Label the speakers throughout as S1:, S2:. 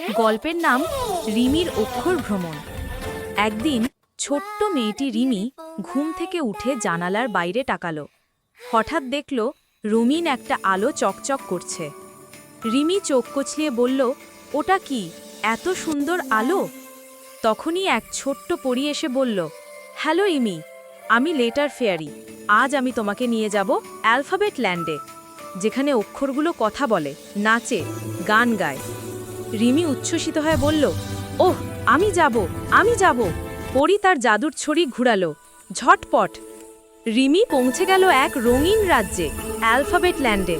S1: গল্পের নাম রিমির অক্ষর ভ্রমণ। একদিন ছোট্ট মেয়েটি রিমি ঘুম থেকে উঠে জানালার বাইরে তাকালো। হঠাৎ দেখল রঙিন একটা আলো চকচক করছে। রিমি চোখ কচলিয়ে বলল, ওটা কি, এত সুন্দর আলো? তখনই এক ছোট্ট পরী এসে বলল, হ্যালো রিমি, আমি লেটার ফেয়ারি। আজ আমি তোমাকে নিয়ে যাব অ্যালফাবেট ল্যান্ডে, যেখানে অক্ষরগুলো কথা বলে, নাচে, গান গায়। রিমি উচ্ছ্বসিত হয়ে বলল, ওহ, আমি যাব, আমি যাব। পরী তার জাদুর ছড়ি ঘুরালো। ঝটপট রিমি পৌঁছে গেল এক রঙিন রাজ্যে, অ্যালফাবেট ল্যান্ডে।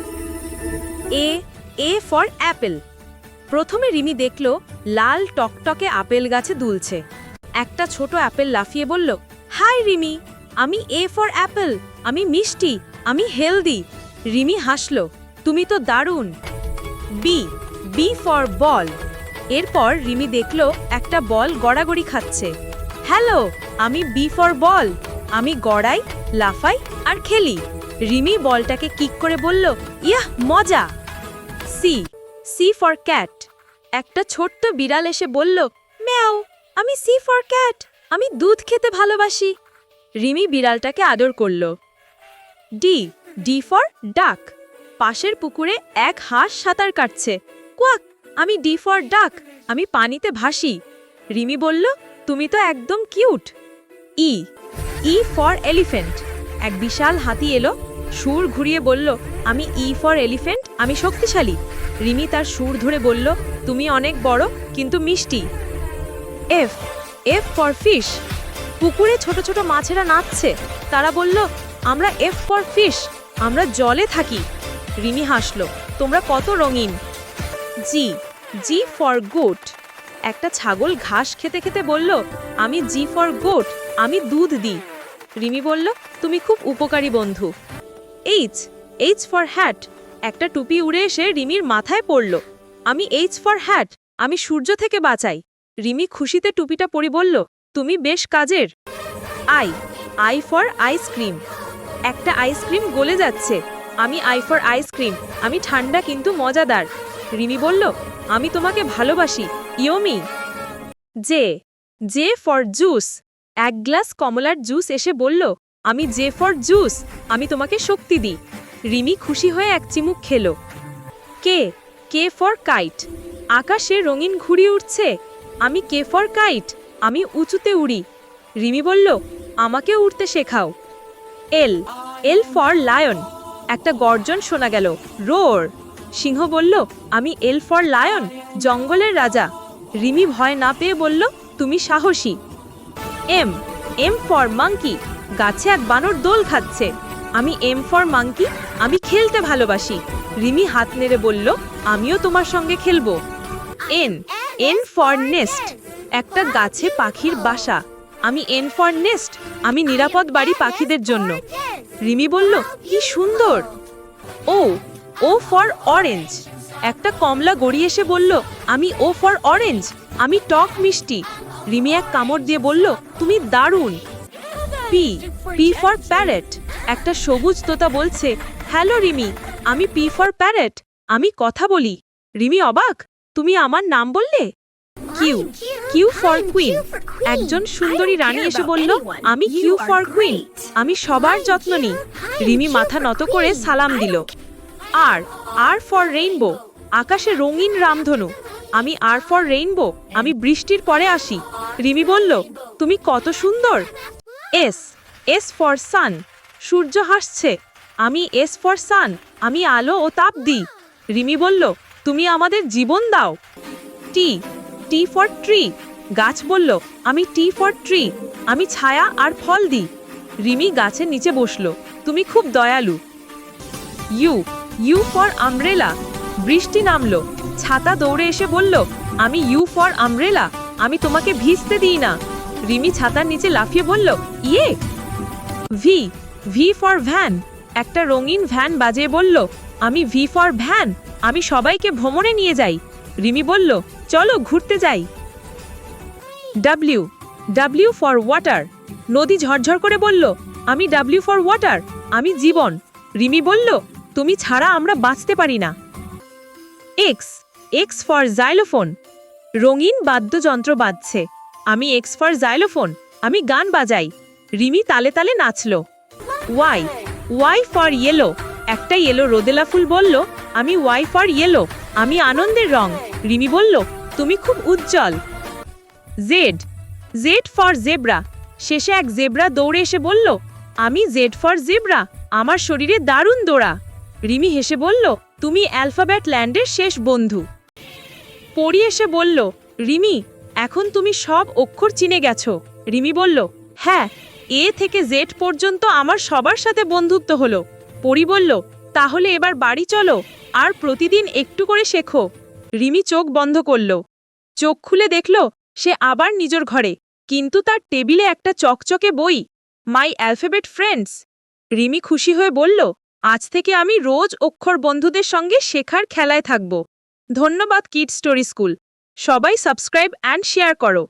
S1: A for Apple. প্রথমে রিমি দেখল লাল টকটকে আপেল গাছে দুলছে। একটা ছোট অ্যাপেল লাফিয়ে বলল, হাই রিমি, আমি এ ফর অ্যাপেল, আমি মিষ্টি, আমি হেলদি। রিমি হাসল, তুমি তো দারুণ। B for ball. এরপর রিমি দেখল একটা বল গড়াগড়ি খাচ্ছে। হ্যালো, আমি বি ফর বল, আমি গড়াই, লাফাই আর খেলি। রিমি বলটাকে কিক করে বলল, ইয়াহ, মজা। C for cat. একটা ছোট্ট বিড়াল এসে বলল, ম্যাও, আমি সি ফর ক্যাট, আমি দুধ খেতে ভালোবাসি। রিমি বিড়ালটাকে আদর করল। ডি ফর ডাক। পাশের পুকুরে এক হাঁস সাঁতার কাটছে। কোয়াক, আমি ডি ফর ডাক, আমি পানিতে ভাসি। রিমি বলল, তুমি তো একদম কিউট। E for elephant. এক বিশাল হাতি এলো, সুর ঘুরিয়ে বলল, আমি ই ফর এলিফ্যান্ট, আমি শক্তিশালী। রিমি তার সুর ধরে বলল, তুমি অনেক বড় কিন্তু মিষ্টি। F for fish. পুকুরে ছোট ছোট মাছেরা নাচছে। তারা বলল, আমরা এফ ফর ফিশ, আমরা জলে থাকি। রিমি হাসল, তোমরা কত রঙিন। G for goat. একটা ছাগল ঘাস খেতে খেতে বলল, আমি জি ফর গোট, আমি দুধ দিই। রিমি বলল, তুমি খুব উপকারী বন্ধু। H for hat. একটা টুপি উড়ে এসে রিমির মাথায় পড়ল। আমি এইচ ফর হ্যাট, আমি সূর্য থেকে বাঁচাই। রিমি খুশিতে টুপিটা পরি বলল, তুমি বেশ কাজের। I for ice cream. একটা আইসক্রিম গলে যাচ্ছে। আমি আই ফর আইসক্রিম, আমি ঠান্ডা কিন্তু মজাদার। রিমি বলল, আমি তোমাকে ভালোবাসি, ইয়মি। J for juice. এক গ্লাস কমলার জুস এসে বলল, আমি জে ফর জুস, আমি তোমাকে শক্তি দিই। রিমি খুশি হয়ে এক চিমুক খেল। K for kite. আকাশে রঙিন ঘুড়ি উঠছে। আমি কে ফর কাইট, আমি উঁচুতে উড়ি। রিমি বলল, আমাকে উড়তে শেখাও। L for lion. একটা গর্জন শোনা গেল, রোর। সিংহ বলল, আমি এল ফর লায়ন, জঙ্গলের রাজা। রিমি ভয় না পেয়ে বলল, তুমি সাহসী। M for monkey. গাছে এক বানর দোল খাচ্ছে। আমি এম ফর মাঙ্কি, আমি খেলতে ভালোবাসি। রিমি হাত নেড়ে বলল, আমিও তোমার সঙ্গে খেলবো। N for nest. একটা গাছে পাখির বাসা। আমি এন ফর নেস্ট, আমি নিরাপদ বাড়ি পাখিদের জন্য। রিমি বলল, কি সুন্দর। O for orange. একটা কমলা গড়ি এসে বলল, আমি ও ফর অরেঞ্জ, আমি টক মিষ্টি। রিমি এক কামড় দিয়ে বলল, তুমি দারুণ। P for parrot. একটা সবুজ তোতা বলছে, হ্যালো রিমি, আমি পি ফর প্যারেট, আমি কথা বলি। রিমি অবাক, তুমি আমার নাম বললে। Q for queen. একজন সুন্দরী রানী এসে বলল, আমি কিউ ফর কুইন, আমি সবার যত্ন নিই। রিমি মাথা নত করে সালাম দিল। আর ফর রেইনবো। আকাশে রঙিন রামধনু। আমি আর ফর রেইনবো, আমি বৃষ্টির পরে আসি। রিমি বলল, তুমি কত সুন্দর। S for sun. সূর্য হাসছে। আমি এস ফর সান, আমি আলো ও তাপ দিই। রিমি বলল, তুমি আমাদের জীবন দাও। T for tree. গাছ বলল, আমি টি ফর ট্রি, আমি ছায়া আর ফল দিই। রিমি গাছের নিচে বসল, তুমি খুব দয়ালু। U for umbrella. বৃষ্টি নামলো। ছাতা দৌড়ে এসে বলল, আমি ইউ ফর আমব্রেলা, আমি তোমাকে ভিজতে দিই না। রিমি ছাতার নিচে লাফিয়ে বলল, ইয়ে। V for van. একটা রঙিন ভ্যান বাজিয়ে বলল, আমি ভি ফর ভ্যান, আমি সবাইকে ভ্রমণে নিয়ে যাই। রিমি বলল, চলো ঘুরতে যাই। W for water. নদী ঝরঝর করে বলল, আমি ডাব্লিউ ফর ওয়াটার, আমি জীবন। রিমি বলল, তুমি ছাড়া আমরা বাঁচতে পারি না। X for xylophone. রঙিন বাদ্যযন্ত্র বাজছে। আমি এক্স ফর জাইলোফোন, আমি গান বাজাই। রিমি তালে তালে নাচল। Y, Y for yellow. একটা ইয়েলো রোদেলা ফুল বলল, আমি ওয়াই ফর ইয়েলো, আমি আনন্দের রং। রিমি বলল, তুমি খুব উজ্জ্বল। Z, Z for zebra. শেষে এক জেব্রা দৌড়ে এসে বলল, আমি জেড ফর জেব্রা, আমার শরীরে দারুণ দৌড়া। রিমি হেসে বলল, তুমি অ্যালফাবেট ল্যান্ডের শেষ বন্ধু। পড়ি এসে বলল, রিমি, এখন তুমি সব অক্ষর চিনে গেছো। রিমি বলল, হ্যাঁ, এ থেকে জেড পর্যন্ত আমার সবার সাথে বন্ধুত্ব হলো। পড়ি বলল, তাহলে এবার বাড়ি চলো, আর প্রতিদিন একটু করে শেখো। রিমি চোখ বন্ধ করল। চোখ খুলে দেখল সে আবার নিজের ঘরে, কিন্তু তার টেবিলে একটা চকচকে বই, মাই অ্যালফাবেট ফ্রেন্ডস। রিমি খুশি হয়ে বলল, আজ থেকে আমি রোজ অক্ষর বন্ধুদের সঙ্গে শেখার খেলায় থাকব। ধন্যবাদ কিড স্টোরি স্কুল। সবাই সাবস্ক্রাইব অ্যান্ড শেয়ার করো।